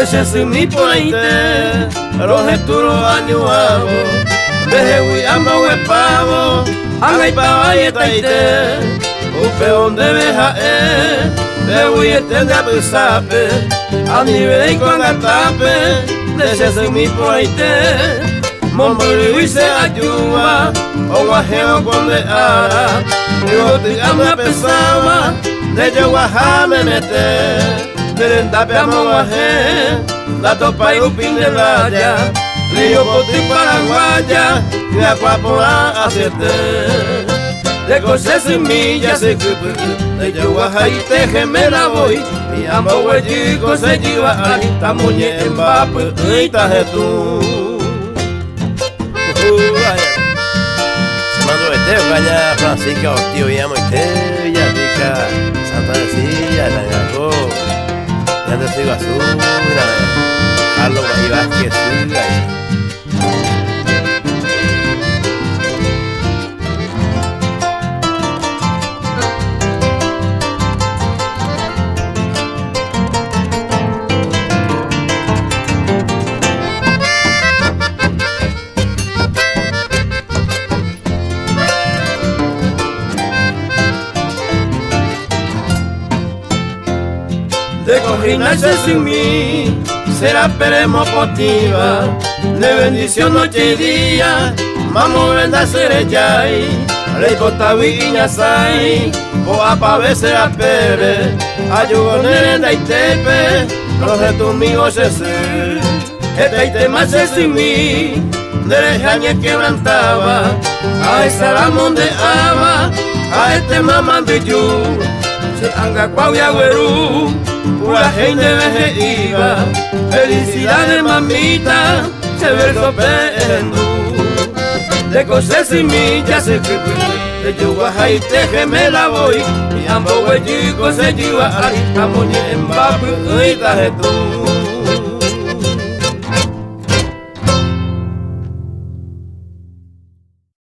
Desde su mi pointe, roje turo añuavo, deje hui amba huepavo, angai pavalle taite, upe onde beja de hui etende a pesape, a nivel con atape, desde su mi pointe, momburi hui se ayuva, o guajeo con de ara, yo te amba pesaba, de yo guajame mete. Terentape amonguaje, la topa y upin de raya, río poti paraguaya, y acuapora acete. De cosas sin millas se cupe, de yuaja y teje me la voy, y amba huellico se lleva ahí, tamuñe en pape, y tajetú. Se mandó este, caña Francisca, tío, y amo este, ya tica, Santa Lucía, la ñaco. Ya te sigo azul, Carlos Vázquez, de cojinarse sin mí, será peremo potiva, de bendición noche y día, mamo venda sereyay, rey potaviña sai, boa pa veces a pere, ayugonere en daitepe, los de tu migo se se, este tema se sin mí, de jañe quebrantaba, a esa ramón de ama, a este mamá de yu, se anga cuavia güerú. Pura gente veje iba, felicidades mamita, se verso pendú. De cosas sin millas se que de yuguaja y teje me la voy, y ambos huellicos se lleva ahí, amoñe en papu y tajetú.